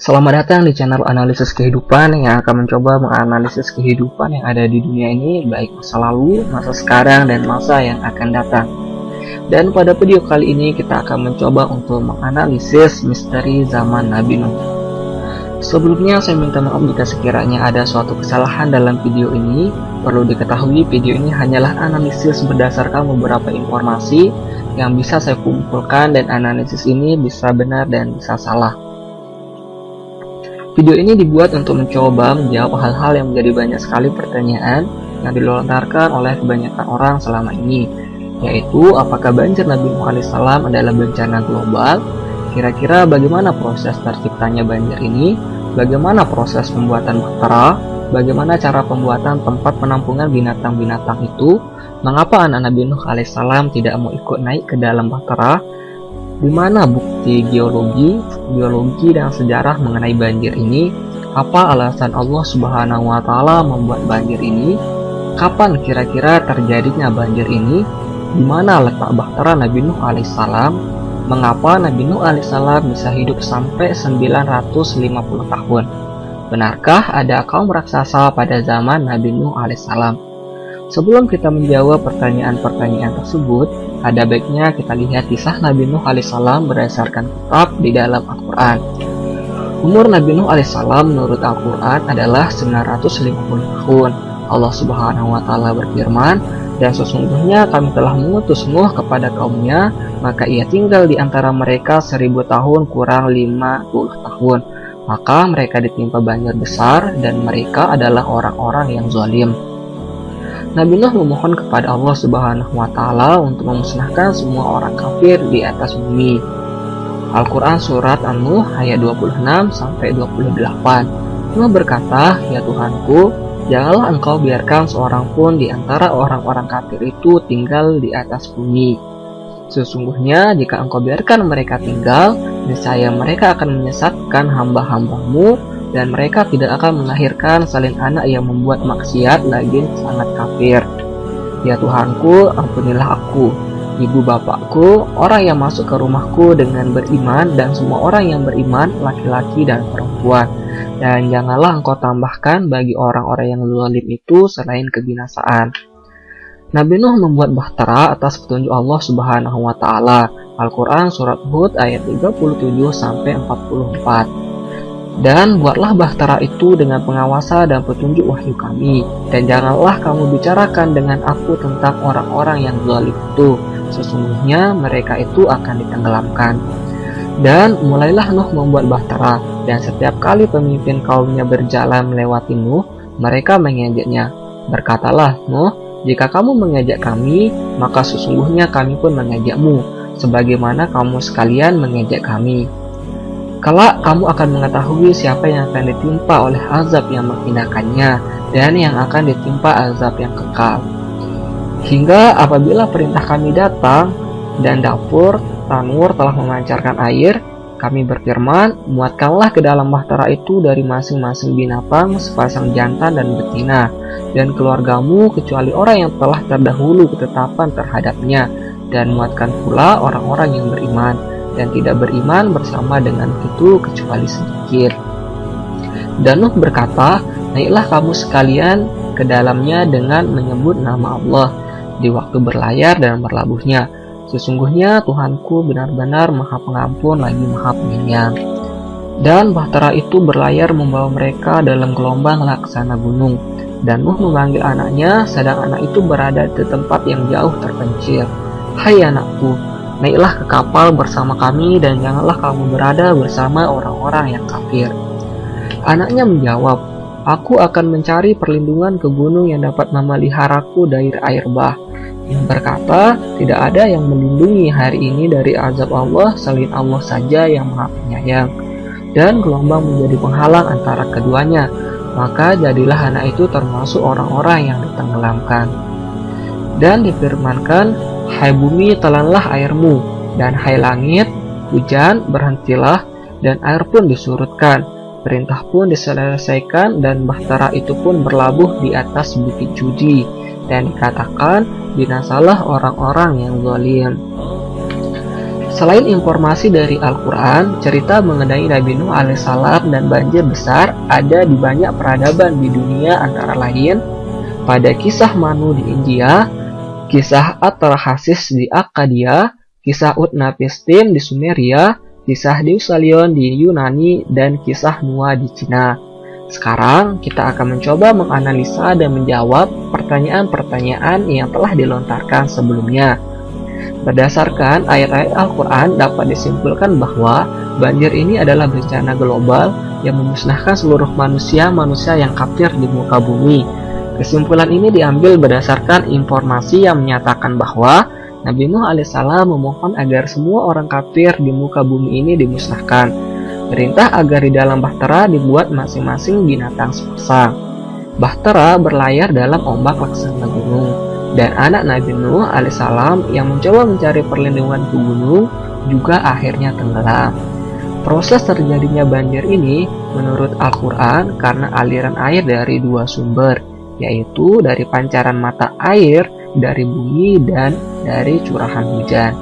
Selamat datang di channel analisis kehidupan yang akan mencoba menganalisis kehidupan yang ada di dunia ini, baik masa lalu, masa sekarang, dan masa yang akan datang. Dan pada video kali ini kita akan mencoba untuk menganalisis misteri zaman Nabi Nuh. Sebelumnya saya minta maaf jika sekiranya ada suatu kesalahan dalam video ini. Perlu diketahui video ini hanyalah analisis berdasarkan beberapa informasi yang bisa saya kumpulkan, dan analisis ini bisa benar dan bisa salah. Video ini dibuat untuk mencoba menjawab hal-hal yang menjadi banyak sekali pertanyaan yang dilontarkan oleh kebanyakan orang selama ini, yaitu apakah banjir Nabi Nuh alaihissalam adalah bencana global? Kira-kira bagaimana proses terciptanya banjir ini? Bagaimana proses pembuatan bahtera? Bagaimana cara pembuatan tempat penampungan binatang-binatang itu? Mengapa anak Nabi Nuh alaihissalam tidak mau ikut naik ke dalam bahtera? Di mana bukti geologi dan sejarah mengenai banjir ini? Apa alasan Allah Subhanahu wa Ta'ala membuat banjir ini? Kapan kira-kira terjadinya banjir ini? Di mana letak bahtera Nabi Nuh alaihissalam? Mengapa Nabi Nuh alaihissalam bisa hidup sampai 950 tahun? Benarkah ada kaum raksasa pada zaman Nabi Nuh alaihissalam? Sebelum kita menjawab pertanyaan-pertanyaan tersebut, ada baiknya kita lihat kisah Nabi Nuh alaihissalam berdasarkan kitab di dalam Al-Quran. Umur Nabi Nuh alaihissalam menurut Al-Quran adalah 950 tahun. Allah Subhanahu wa Ta'ala berfirman, "Dan sesungguhnya kami telah mengutus Nuh kepada kaumnya, maka ia tinggal di antara mereka 1000 tahun kurang 50 tahun. Maka mereka ditimpa banjir besar, dan mereka adalah orang-orang yang zalim." Nabi Nuh memohon kepada Allah Subhanahu wa Ta'ala untuk memusnahkan semua orang kafir di atas bumi. Al-Quran Surat An-Nuh ayat 26 sampai 28. Nuh berkata, "Ya Tuhanku, janganlah engkau biarkan seorang pun di antara orang-orang kafir itu tinggal di atas bumi. Sesungguhnya jika engkau biarkan mereka tinggal, niscaya mereka akan menyesatkan hamba-hambamu, dan mereka tidak akan melahirkan salin anak yang membuat maksiat lagi sangat kafir. Ya Tuhanku, ampunilah aku, ibu bapakku, orang yang masuk ke rumahku dengan beriman, dan semua orang yang beriman, laki-laki dan perempuan. Dan janganlah engkau tambahkan bagi orang-orang yang zalim itu selain kebinasaan." Nabi Nuh membuat bahtera atas petunjuk Allah Subhanahu wa Ta'ala. Al-Quran Surat Hud ayat 37 sampai 44. "Dan buatlah bahtera itu dengan pengawasan dan petunjuk wahyu kami, dan janganlah kamu bicarakan dengan aku tentang orang-orang yang zalim itu, sesungguhnya mereka itu akan ditenggelamkan." Dan mulailah Nuh membuat bahtera, dan setiap kali pemimpin kaumnya berjalan melewati Nuh, mereka mengejeknya. Berkatalah Nuh, "Jika kamu mengejek kami, maka sesungguhnya kami pun mengejakmu, sebagaimana kamu sekalian mengejek kami. Kelak kamu akan mengetahui siapa yang akan ditimpa oleh azab yang menghinakannya, dan yang akan ditimpa azab yang kekal. Hingga apabila perintah kami datang, dan dapur Tanur telah memancarkan air, kami berfirman, muatkanlah ke dalam bahtera itu dari masing-masing binatang sepasang jantan dan betina, dan keluargamu kecuali orang yang telah terdahulu ketetapan terhadapnya, dan muatkan pula orang-orang yang beriman, dan tidak beriman bersama dengan itu kecuali sedikit." Dan Nuh berkata, "Naiklah kamu sekalian ke dalamnya dengan menyebut nama Allah di waktu berlayar dan berlabuhnya. Sesungguhnya Tuhanku benar-benar Maha Pengampun lagi Maha Penyayang." Dan bahtera itu berlayar membawa mereka dalam gelombang laksana gunung. Dan Nuh memanggil anaknya, sedang anak itu berada di tempat yang jauh terpencil. "Hai anakku, naiklah ke kapal bersama kami, dan janganlah kamu berada bersama orang-orang yang kafir." Anaknya menjawab, "Aku akan mencari perlindungan ke gunung yang dapat memeliharaku dari air bah." Yang berkata, "Tidak ada yang melindungi hari ini dari azab Allah selain Allah saja yang Maha Penyayang." Dan gelombang menjadi penghalang antara keduanya, maka jadilah anak itu termasuk orang-orang yang ditenggelamkan. Dan difirmankan, "Hai bumi, telanlah airmu, dan hai langit, hujan, berhentilah, dan air pun disurutkan. Perintah pun diselesaikan, dan bahtera itu pun berlabuh di atas bukit Judi, dan dikatakan, binasalah orang-orang yang zalim." Selain informasi dari Al-Quran, cerita mengenai Nabi Nuh alaihissalam dan banjir besar ada di banyak peradaban di dunia, antara lain pada kisah Manu di India, kisah At-Tarhasis di Akkadia, kisah Utnapishtim di Sumeria, kisah Deucalion di Yunani, dan kisah Noah di Cina. Sekarang kita akan mencoba menganalisa dan menjawab pertanyaan-pertanyaan yang telah dilontarkan sebelumnya. Berdasarkan ayat-ayat Al-Quran dapat disimpulkan bahwa banjir ini adalah bencana global yang memusnahkan seluruh manusia yang kafir di muka bumi. Kesimpulan ini diambil berdasarkan informasi yang menyatakan bahwa Nabi Nuh alaihissalam memohon agar semua orang kafir di muka bumi ini dimusnahkan. Perintah agar di dalam bahtera dibuat masing-masing binatang sepasang. Bahtera berlayar dalam ombak laksana gunung. Dan anak Nabi Nuh alaihissalam yang mencoba mencari perlindungan ke gunung juga akhirnya tenggelam. Proses terjadinya banjir ini menurut Al-Quran karena aliran air dari dua sumber, yaitu dari pancaran mata air dari bumi dan dari curahan hujan.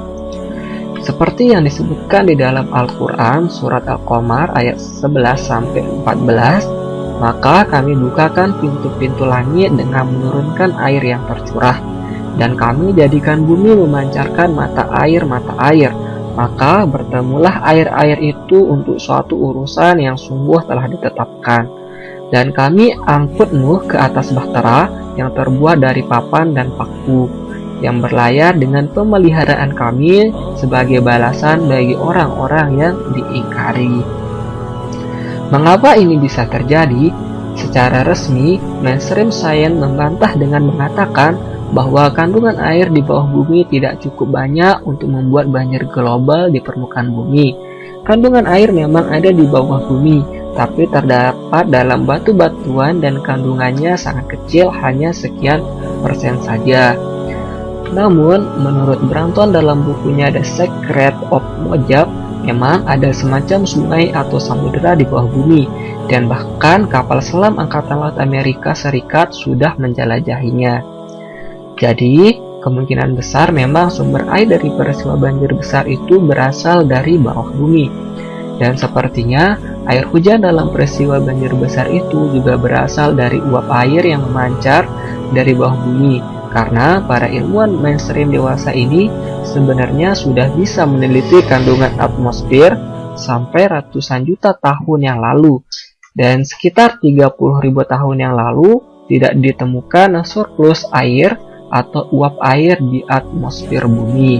Seperti yang disebutkan di dalam Al-Quran surat Al-Qamar ayat 11-14, maka kami bukakan pintu-pintu langit dengan menurunkan air yang tercurah, dan kami jadikan bumi memancarkan mata air. Maka bertemulah air-air itu untuk suatu urusan yang sungguh telah ditetapkan. Dan kami angkut Nuh ke atas bahtera yang terbuat dari papan dan paku, yang berlayar dengan pemeliharaan kami sebagai balasan bagi orang-orang yang diingkari. Mengapa ini bisa terjadi? Secara resmi, mainstream science membantah dengan mengatakan bahwa kandungan air di bawah bumi tidak cukup banyak untuk membuat banjir global di permukaan bumi. Kandungan air memang ada di bawah bumi, tapi terdapat dalam batu-batuan dan kandungannya sangat kecil, hanya sekian persen saja. Namun, menurut Branton dalam bukunya The Secret of Mojave, memang ada semacam sungai atau samudera di bawah bumi, dan bahkan kapal selam Angkatan Laut Amerika Serikat sudah menjelajahinya. Jadi, kemungkinan besar memang sumber air dari peristiwa banjir besar itu berasal dari bawah bumi. Dan sepertinya, air hujan dalam peristiwa banjir besar itu juga berasal dari uap air yang memancar dari bawah bumi, karena para ilmuwan mainstream dewasa ini sebenarnya sudah bisa meneliti kandungan atmosfer sampai ratusan juta tahun yang lalu, dan sekitar 30.000 tahun yang lalu tidak ditemukan surplus air atau uap air di atmosfer bumi.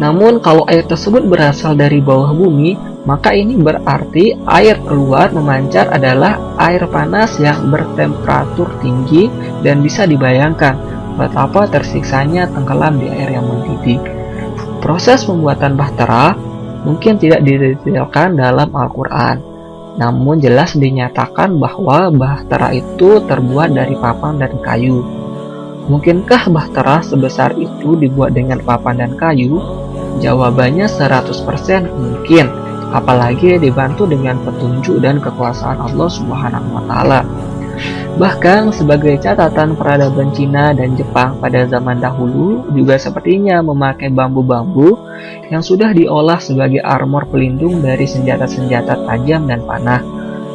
Namun kalau air tersebut berasal dari bawah bumi, maka ini berarti air keluar memancar adalah air panas yang bertemperatur tinggi, dan bisa dibayangkan betapa tersiksanya tenggelam di air yang mendidih. Proses pembuatan bahtera mungkin tidak didetailkan dalam Al-Quran, namun jelas dinyatakan bahwa bahtera itu terbuat dari papan dan kayu. Mungkinkah bahtera sebesar itu dibuat dengan papan dan kayu? Jawabannya 100% mungkin, apalagi dibantu dengan petunjuk dan kekuasaan Allah Subhanahu wa Ta'ala. Bahkan sebagai catatan, peradaban Cina dan Jepang pada zaman dahulu juga sepertinya memakai bambu-bambu yang sudah diolah sebagai armor pelindung dari senjata-senjata tajam dan panah.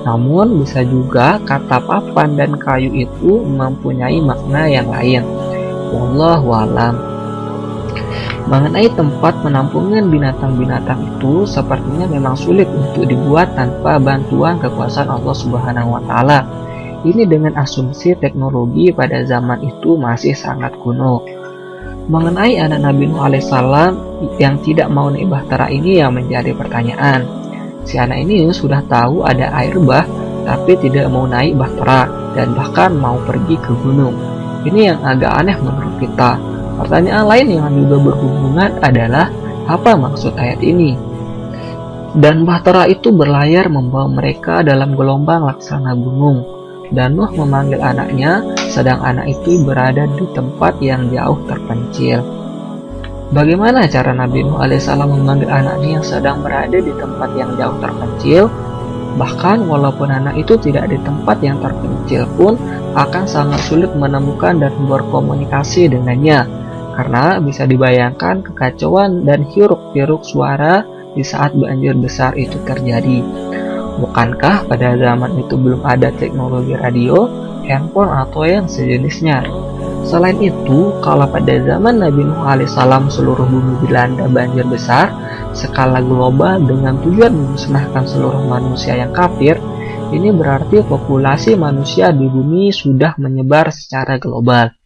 Namun bisa juga kata papan dan kayu itu mempunyai makna yang lain. Wallahu a'lam. Mengenai tempat penampungan binatang-binatang itu sepertinya memang sulit untuk dibuat tanpa bantuan kekuasaan Allah Subhanahu wa Ta'ala. Ini dengan asumsi teknologi pada zaman itu masih sangat kuno. Mengenai anak Nabi Nuh alaihissalam yang tidak mau naik bahtera ini yang menjadi pertanyaan. Si anak ini sudah tahu ada air bah, tapi tidak mau naik bahtera dan bahkan mau pergi ke gunung. Ini yang agak aneh menurut kita. Pertanyaan lain yang juga berhubungan adalah apa maksud ayat ini? Dan bahtera itu berlayar membawa mereka dalam gelombang laksana gunung. Dan Nuh memanggil anaknya, sedang anak itu berada di tempat yang jauh terpencil. Bagaimana cara Nabi Nuh alaihissalam memanggil anaknya yang sedang berada di tempat yang jauh terpencil? Bahkan walaupun anak itu tidak di tempat yang terpencil pun akan sangat sulit menemukan dan berkomunikasi dengannya, karena bisa dibayangkan kekacauan dan hiruk-pikuk suara di saat banjir besar itu terjadi. Bukankah pada zaman itu belum ada teknologi radio, handphone, atau yang sejenisnya? Selain itu, kalau pada zaman Nabi Nuh alaihissalam seluruh bumi dilanda banjir besar skala global dengan tujuan memusnahkan seluruh manusia yang kafir, ini berarti populasi manusia di bumi sudah menyebar secara global.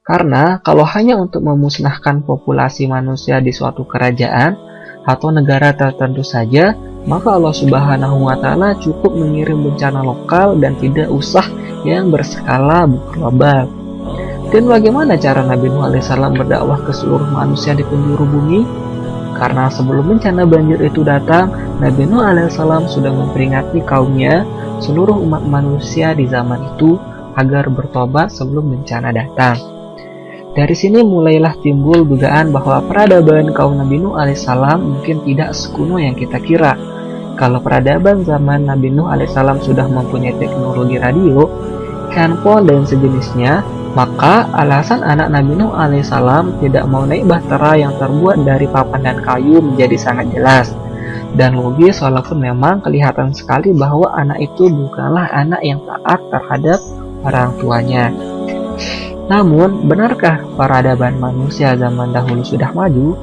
Karena kalau hanya untuk memusnahkan populasi manusia di suatu kerajaan atau negara tertentu saja, maka Allah Subhanahu wa Ta'ala cukup mengirim bencana lokal dan tidak usah yang berskala global. Dan bagaimana cara Nabi Nuh alaihissalam berdakwah ke seluruh manusia di penjuru bumi? Karena sebelum bencana banjir itu datang, Nabi Nuh alaihissalam sudah memperingati kaumnya, seluruh umat manusia di zaman itu, agar bertobat sebelum bencana datang. Dari sini mulailah timbul dugaan bahwa peradaban kaum Nabi Nuh alaihissalam mungkin tidak sekuno yang kita kira. Kalau peradaban zaman Nabi Nuh alaihissalam sudah mempunyai teknologi radio, handphone, dan sejenisnya, maka alasan anak Nabi Nuh alaihissalam tidak mau naik bahtera yang terbuat dari papan dan kayu menjadi sangat jelas dan logis, walaupun memang kelihatan sekali bahwa anak itu bukanlah anak yang taat terhadap orang tuanya. Namun, benarkah peradaban manusia zaman dahulu sudah maju?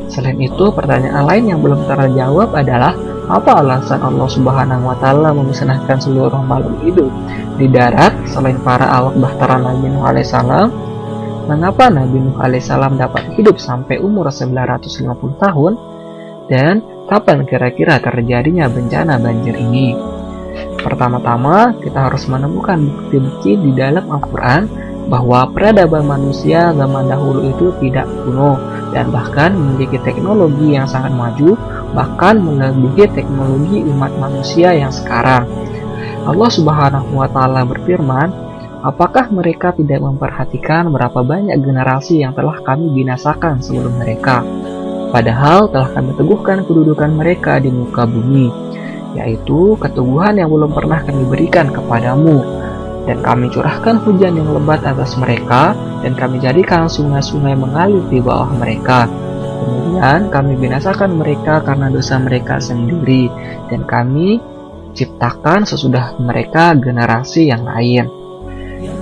Selain itu, pertanyaan lain yang belum terjawab adalah apa alasan Allah Subhanahu wa Ta'ala memusnahkan seluruh makhluk hidup di darat selain para awak bahtera Nabi Nuh alaihissalam? Mengapa Nabi Nuh alaihissalam dapat hidup sampai umur 950 tahun? Dan kapan kira-kira terjadinya bencana banjir ini? Pertama-tama, kita harus menemukan bukti-bukti di dalam Al-Quran bahwa peradaban manusia zaman dahulu itu tidak kuno dan bahkan memiliki teknologi yang sangat maju, bahkan melebihi teknologi umat manusia yang sekarang. Allah Subhanahu wa Ta'ala berfirman, apakah mereka tidak memperhatikan berapa banyak generasi yang telah kami binasakan sebelum mereka, padahal telah kami teguhkan kedudukan mereka di muka bumi, yaitu keteguhan yang belum pernah kami berikan kepadamu. Dan kami curahkan hujan yang lebat atas mereka, dan kami jadikan sungai-sungai mengalir di bawah mereka. Kemudian kami binasakan mereka karena dosa mereka sendiri, dan kami ciptakan sesudah mereka generasi yang lain.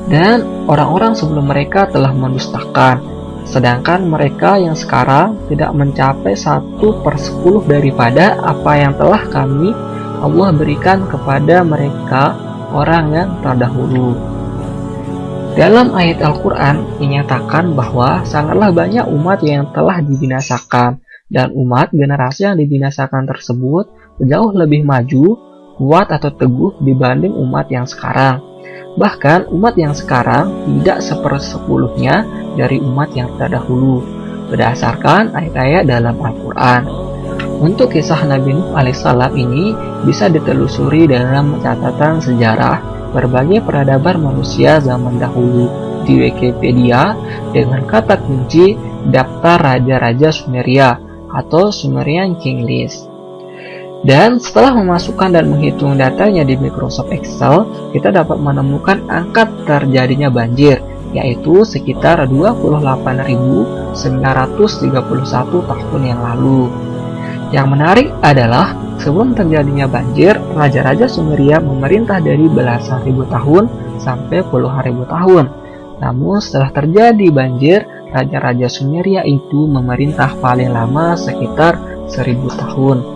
Dan orang-orang sebelum mereka telah mendustakan, sedangkan mereka yang sekarang tidak mencapai 1/10 daripada apa yang telah kami Allah berikan kepada mereka orang yang terdahulu. Dalam ayat Al-Quran dinyatakan bahwa sangatlah banyak umat yang telah dibinasakan, dan umat generasi yang dibinasakan tersebut jauh lebih maju, kuat atau teguh dibanding umat yang sekarang. Bahkan umat yang sekarang tidak 1/10-nya dari umat yang terdahulu, berdasarkan ayat-ayat dalam Al-Quran. Untuk kisah Nabi Nuh alaihissalam ini bisa ditelusuri dalam catatan sejarah berbagai peradaban manusia zaman dahulu di Wikipedia dengan kata kunci Daftar Raja-Raja Sumeria atau Sumerian King List. Dan setelah memasukkan dan menghitung datanya di Microsoft Excel, kita dapat menemukan angka terjadinya banjir, yaitu sekitar 28.931 tahun yang lalu. Yang menarik adalah sebelum terjadinya banjir, Raja-Raja Sumeria memerintah dari belasan ribu tahun sampai puluhan ribu tahun. Namun setelah terjadi banjir, Raja-Raja Sumeria itu memerintah paling lama sekitar 1000 tahun.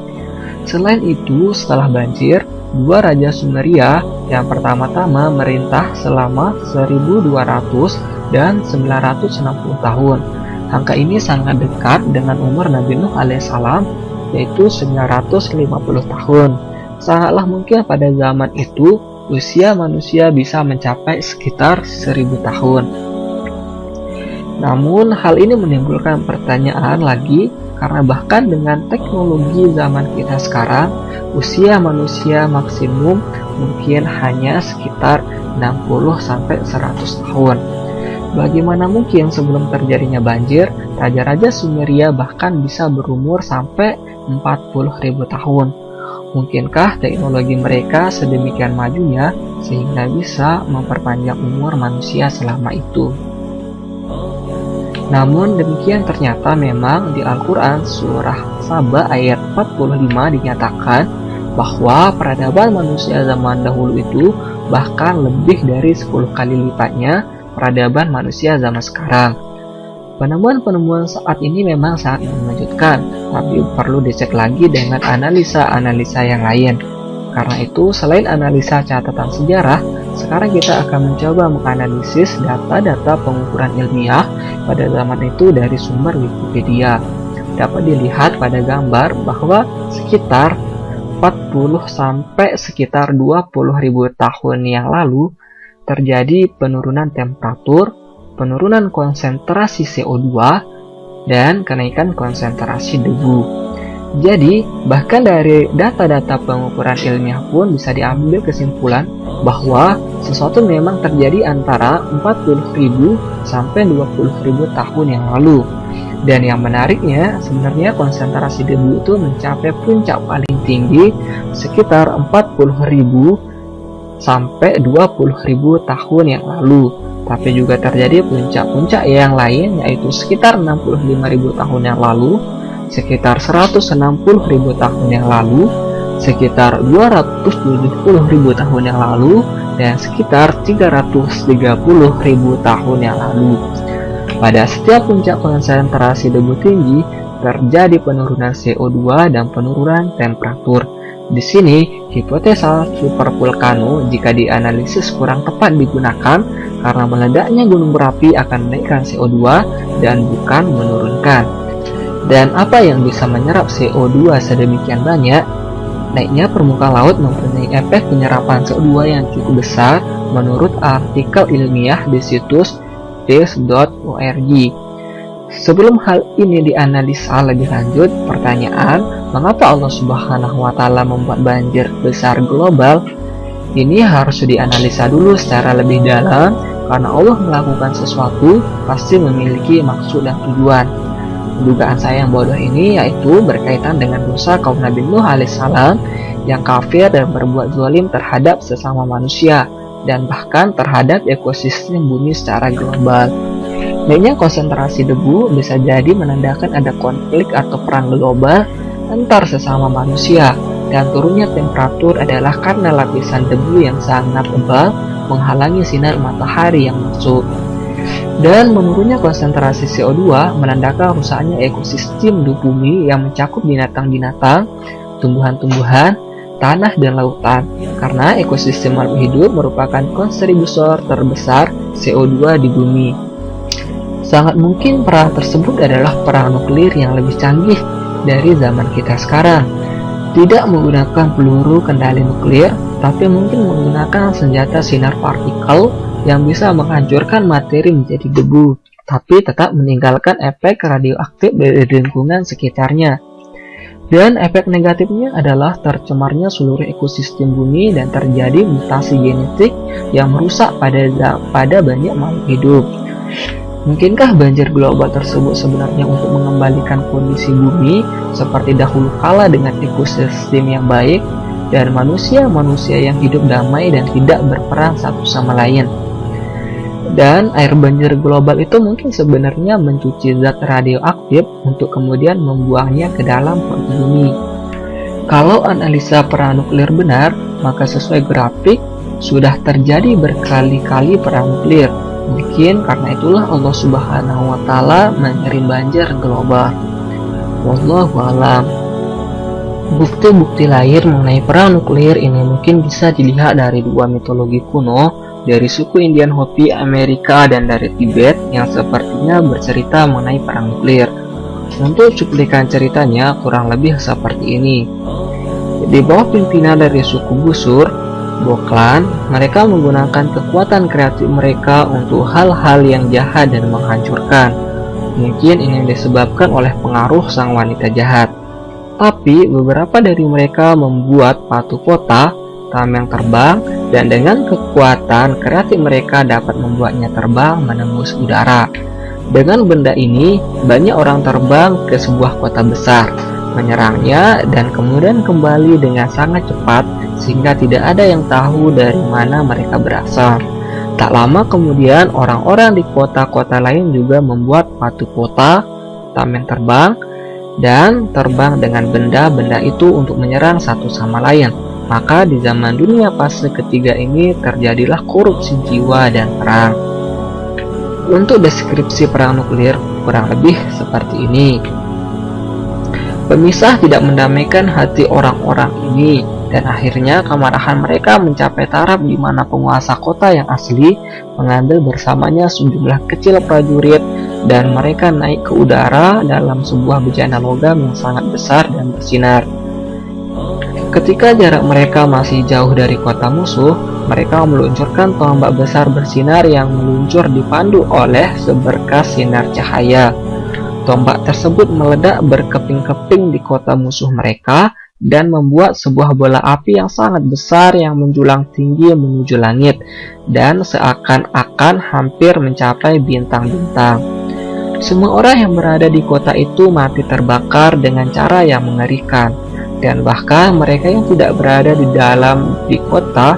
Selain itu, setelah banjir, dua Raja Sumeria yang pertama-tama merintah selama 1200 dan 960 tahun. Angka ini sangat dekat dengan umur Nabi Nuh alaihissalam, yaitu 950 tahun. Sangatlah mungkin pada zaman itu usia manusia bisa mencapai sekitar 1000 tahun. Namun hal ini menimbulkan pertanyaan lagi, karena bahkan dengan teknologi zaman kita sekarang, usia manusia maksimum mungkin hanya sekitar 60-100 tahun. Bagaimana mungkin sebelum terjadinya banjir, Raja-Raja Sumeria bahkan bisa berumur sampai 40.000 tahun? Mungkinkah teknologi mereka sedemikian majunya sehingga bisa memperpanjang umur manusia selama itu? Namun demikian ternyata memang di Al-Quran surah Saba ayat 45 dinyatakan bahwa peradaban manusia zaman dahulu itu bahkan lebih dari 10 kali lipatnya peradaban manusia zaman sekarang. Penemuan-penemuan saat ini memang sangat mengejutkan, tapi perlu dicek lagi dengan analisa-analisa yang lain. Karena itu, selain analisa catatan sejarah, sekarang kita akan mencoba menganalisis data-data pengukuran ilmiah pada zaman itu dari sumber Wikipedia. Dapat dilihat pada gambar bahwa sekitar 40 sampai sekitar 20.000 tahun yang lalu terjadi penurunan temperatur, penurunan konsentrasi CO2, dan kenaikan konsentrasi debu. Jadi, bahkan dari data-data pengukuran ilmiah pun bisa diambil kesimpulan bahwa sesuatu memang terjadi antara 40.000 sampai 20.000 tahun yang lalu. Dan yang menariknya, sebenarnya konsentrasi debu itu mencapai puncak paling tinggi sekitar 40.000 sampai 20.000 tahun yang lalu. Tapi juga terjadi puncak-puncak yang lain, yaitu sekitar 65.000 tahun yang lalu, sekitar 160.000 tahun yang lalu, sekitar 270.000 tahun yang lalu, dan sekitar 330.000 tahun yang lalu. Pada setiap puncak konsentrasi debu tinggi, terjadi penurunan CO2 dan penurunan temperatur. Di sini, hipotesa supervulkano jika dianalisis kurang tepat digunakan karena meledaknya gunung berapi akan menaikkan CO2 dan bukan menurunkan. Dan apa yang bisa menyerap CO2 sedemikian banyak? Naiknya permukaan laut mempunyai efek penyerapan CO2 yang cukup besar menurut artikel ilmiah di situs this.org. Sebelum hal ini dianalisa lebih lanjut, pertanyaan, mengapa Allah Subhanahu wa Ta'ala membuat banjir besar global? Ini harus dianalisa dulu secara lebih dalam, karena Allah melakukan sesuatu pasti memiliki maksud dan tujuan. Dugaan saya yang bodoh ini yaitu berkaitan dengan dosa kaum Nabi Nuh alaihissalam yang kafir dan berbuat zalim terhadap sesama manusia dan bahkan terhadap ekosistem bumi secara global. Naiknya konsentrasi debu bisa jadi menandakan ada konflik atau perang global antar sesama manusia, dan turunnya temperatur adalah karena lapisan debu yang sangat tebal menghalangi sinar matahari yang masuk. Dan menurunnya konsentrasi CO2 menandakan rusaknya ekosistem di bumi yang mencakup binatang-binatang, tumbuhan-tumbuhan, tanah, dan lautan, karena ekosistem makhluk hidup merupakan kontributor terbesar CO2 di bumi. Sangat mungkin perang tersebut adalah perang nuklir yang lebih canggih dari zaman kita sekarang. Tidak menggunakan peluru kendali nuklir, tapi mungkin menggunakan senjata sinar partikel yang bisa menghancurkan materi menjadi debu, tapi tetap meninggalkan efek radioaktif dari lingkungan sekitarnya. Dan efek negatifnya adalah tercemarnya seluruh ekosistem bumi dan terjadi mutasi genetik yang merusak pada banyak makhluk hidup. Mungkinkah banjir global tersebut sebenarnya untuk mengembalikan kondisi bumi seperti dahulu kala dengan ekosistem yang baik dan manusia-manusia yang hidup damai dan tidak berperang satu sama lain? Dan air banjir global itu mungkin sebenarnya mencuci zat radioaktif untuk kemudian membuangnya ke dalam perut bumi. Kalau analisa perang nuklir benar, maka sesuai grafik sudah terjadi berkali-kali perang nuklir. Mungkin karena itulah Allah Subhanahu wa Ta'ala mengirim banjir global. Wallahu a'lam. Bukti-bukti lahir mengenai perang nuklir ini mungkin bisa dilihat dari dua mitologi kuno, dari suku Indian Hopi Amerika dan dari Tibet yang sepertinya bercerita mengenai perang nuklir. Untuk cuplikan ceritanya kurang lebih seperti ini. Di bawah pimpinan dari suku Busur, Boklan, mereka menggunakan kekuatan kreatif mereka untuk hal-hal yang jahat dan menghancurkan. Mungkin ini disebabkan oleh pengaruh sang wanita jahat. Tapi beberapa dari mereka membuat batu kota, tameng terbang, dan dengan kekuatan kreatif mereka dapat membuatnya terbang menembus udara. Dengan benda ini, banyak orang terbang ke sebuah kota besar, menyerangnya, dan kemudian kembali dengan sangat cepat sehingga tidak ada yang tahu dari mana mereka berasal. Tak lama kemudian orang-orang di kota-kota lain juga membuat batu kota, tameng terbang, dan terbang dengan benda-benda itu untuk menyerang satu sama lain. Maka di zaman dunia fase ketiga ini terjadilah korupsi jiwa dan perang. Untuk deskripsi perang nuklir kurang lebih seperti ini. Pemisah tidak mendamaikan hati orang-orang ini, dan akhirnya kemarahan mereka mencapai taraf di mana penguasa kota yang asli mengambil bersamanya sejumlah kecil prajurit dan mereka naik ke udara dalam sebuah bejana logam yang sangat besar dan bersinar. Ketika jarak mereka masih jauh dari kota musuh, mereka meluncurkan tombak besar bersinar yang meluncur dipandu oleh seberkas sinar cahaya. Tombak tersebut meledak berkeping-keping di kota musuh mereka dan membuat sebuah bola api yang sangat besar yang menjulang tinggi menuju langit dan seakan-akan hampir mencapai bintang-bintang. Semua orang yang berada di kota itu mati terbakar dengan cara yang mengerikan, dan bahkan mereka yang tidak berada di kota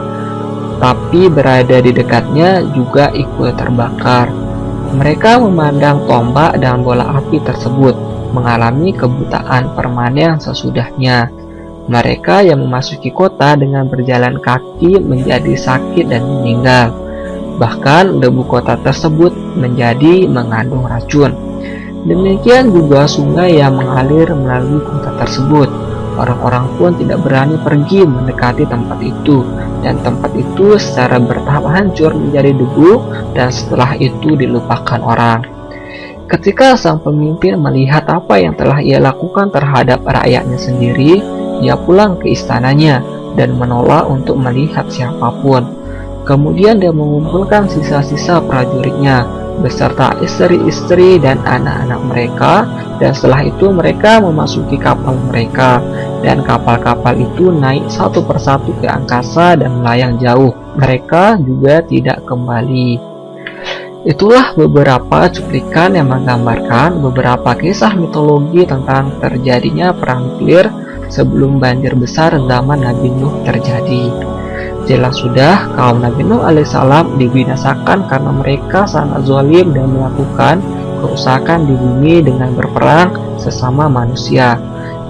tapi berada di dekatnya juga ikut terbakar. Mereka memandang tombak dan bola api tersebut, mengalami kebutaan permanen sesudahnya. Mereka yang memasuki kota dengan berjalan kaki menjadi sakit dan meninggal. Bahkan debu kota tersebut menjadi mengandung racun. Demikian juga sungai yang mengalir melalui kota tersebut. Orang-orang pun tidak berani pergi mendekati tempat itu, dan tempat itu secara bertahap hancur menjadi debu dan setelah itu dilupakan orang. Ketika sang pemimpin melihat apa yang telah ia lakukan terhadap rakyatnya sendiri, ia pulang ke istananya dan menolak untuk melihat siapapun. Kemudian dia mengumpulkan sisa-sisa prajuritnya beserta istri-istri dan anak-anak mereka, dan setelah itu mereka memasuki kapal mereka, dan kapal-kapal itu naik satu persatu ke angkasa dan melayang jauh. Mereka juga tidak kembali. Itulah beberapa cuplikan yang menggambarkan beberapa kisah mitologi tentang terjadinya perang nuklir sebelum banjir besar zaman Nabi Nuh terjadi. Jelas sudah kaum Nabi Nuh alaihissalam dibinasakan karena mereka sangat zalim dan melakukan kerusakan di bumi dengan berperang sesama manusia.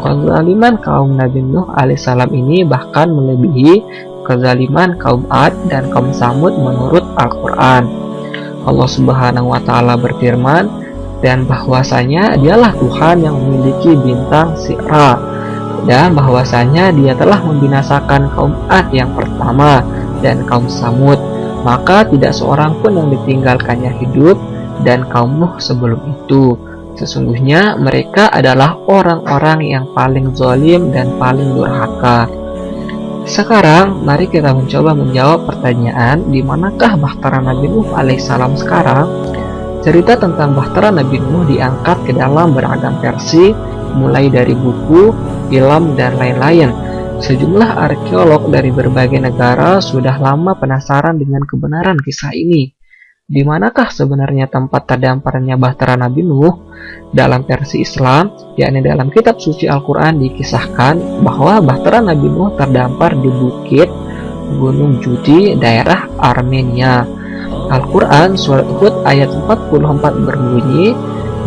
Kezaliman kaum Nabi Nuh alaihissalam ini bahkan melebihi kezaliman kaum Ad dan kaum Samud menurut Al-Quran. Allah Subhanahu wa Ta'ala berfirman, dan bahwasanya dialah Tuhan yang memiliki bintang Si'ra, dan bahwasanya dia telah membinasakan kaum Ad yang pertama dan kaum Samud, maka tidak seorang pun yang ditinggalkannya hidup, dan kaum Nuh sebelum itu. Sesungguhnya mereka adalah orang-orang yang paling zalim dan paling durhaka. Sekarang mari kita mencoba menjawab pertanyaan, di manakah bahtera Nabi Nuh alaihissalam sekarang? Cerita tentang bahtera Nabi Nuh diangkat ke dalam beragam versi, mulai dari buku, film, dan lain-lain. Sejumlah arkeolog dari berbagai negara sudah lama penasaran dengan kebenaran kisah ini. Di manakah sebenarnya tempat terdamparnya bahtera Nabi Nuh? Dalam versi Islam, yakni dalam kitab suci Al-Quran, dikisahkan bahwa bahtera Nabi Nuh terdampar di bukit Gunung Judi, daerah Armenia. Al-Quran surat Hud ayat 44 berbunyi,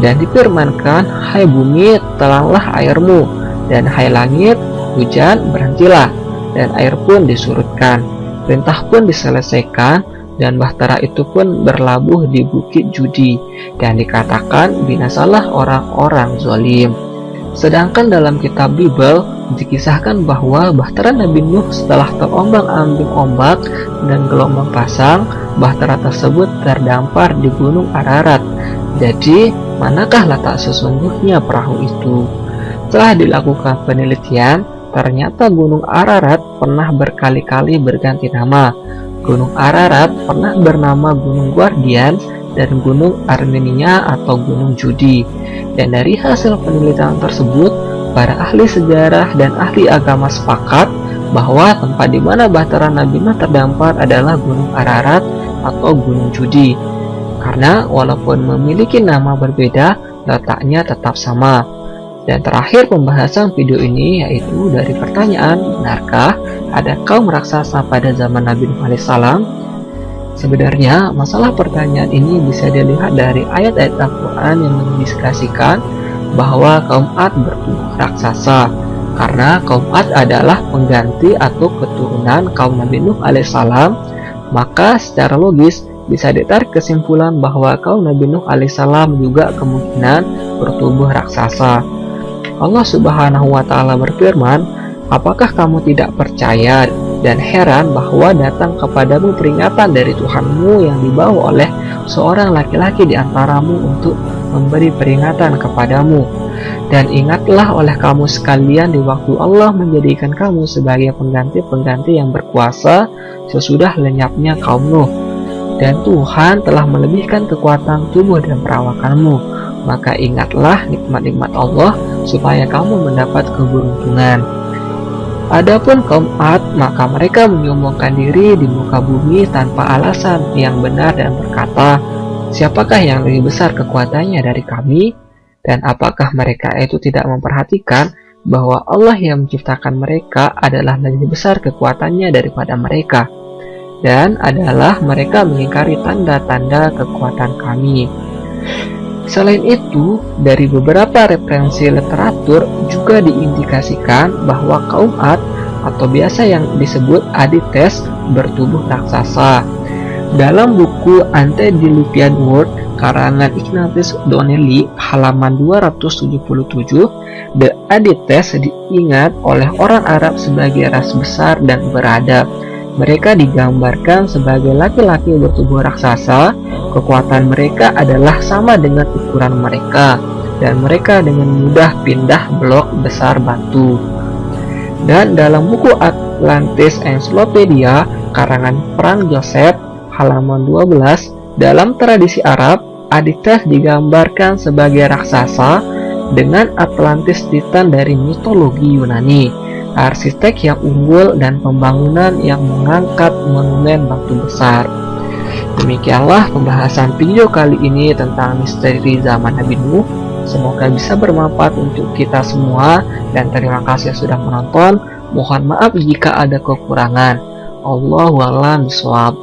dan difirmankan, hai bumi, telanglah airmu, dan hai langit, hujan, berhentilah, dan air pun disurutkan. Perintah pun diselesaikan, dan bahtera itu pun berlabuh di bukit Judi, dan dikatakan binasalah orang-orang zalim. Sedangkan dalam kitab Bible dikisahkan bahwa bahtera Nabi Nuh setelah terombang-ambing ombak dan gelombang pasang, bahtera tersebut terdampar di gunung Ararat. Jadi, manakah letak sesungguhnya perahu itu? Setelah dilakukan penelitian, ternyata gunung Ararat pernah berkali-kali berganti nama. Gunung Ararat pernah bernama Gunung Guardian dan Gunung Armenia atau Gunung Judi. Dan dari hasil penelitian tersebut, para ahli sejarah dan ahli agama sepakat bahwa tempat di mana bahtera Nabi Nuh terdampar adalah Gunung Ararat atau Gunung Judi. Karena walaupun memiliki nama berbeda, letaknya tetap sama. Dan terakhir pembahasan video ini yaitu dari pertanyaan, benarkah ada kaum raksasa pada zaman Nabi Nuh alaihissalam? Sebenarnya, masalah pertanyaan ini bisa dilihat dari ayat-ayat Al-Quran yang mendiskusikan bahwa kaum Ad bertubuh raksasa, karena kaum Ad adalah pengganti atau keturunan kaum Nabi Nuh alaihissalam. Maka secara logis bisa ditarik kesimpulan bahwa kaum Nabi Nuh alaihissalam juga kemungkinan bertubuh raksasa. Allah Subhanahu wa Ta'ala berfirman, "Apakah kamu tidak percaya dan heran bahwa datang kepadamu peringatan dari Tuhanmu yang dibawa oleh seorang laki-laki di antaramu untuk memberi peringatan kepadamu? Dan ingatlah oleh kamu sekalian di waktu Allah menjadikan kamu sebagai pengganti-pengganti yang berkuasa sesudah lenyapnya kaum Nuh. Dan Tuhan telah melebihkan kekuatan tubuh dan perawakanmu. Maka ingatlah nikmat-nikmat Allah supaya kamu mendapat keberuntungan." Adapun kaum Ad, maka mereka menyombongkan diri di muka bumi tanpa alasan yang benar dan berkata, "Siapakah yang lebih besar kekuatannya dari kami?" Dan apakah mereka itu tidak memperhatikan bahwa Allah yang menciptakan mereka adalah lebih besar kekuatannya daripada mereka, dan adalah mereka mengingkari tanda-tanda kekuatan kami. Selain itu, dari beberapa referensi literatur juga diindikasikan bahwa kaum Ad atau biasa yang disebut Adites bertubuh raksasa. Dalam buku Antediluvian World karangan Ignatius Donnelly halaman 277, The Adites diingat oleh orang Arab sebagai ras besar dan beradab. Mereka digambarkan sebagai laki-laki bertubuh raksasa. Kekuatan mereka adalah sama dengan ukuran mereka, dan mereka dengan mudah pindah blok besar batu. Dan dalam buku Atlantis Encyclopedia karangan Frank Joseph halaman 12, dalam tradisi Arab, Adites digambarkan sebagai raksasa dengan Atlantis Titan dari mitologi Yunani, arsitek yang unggul dan pembangunan yang mengangkat monumen batu besar. Demikianlah pembahasan video kali ini tentang misteri zaman Nabi Nuh. Semoga bisa bermanfaat untuk kita semua, dan terima kasih sudah menonton. Mohon maaf jika ada kekurangan. Allahu a'lam bishawab.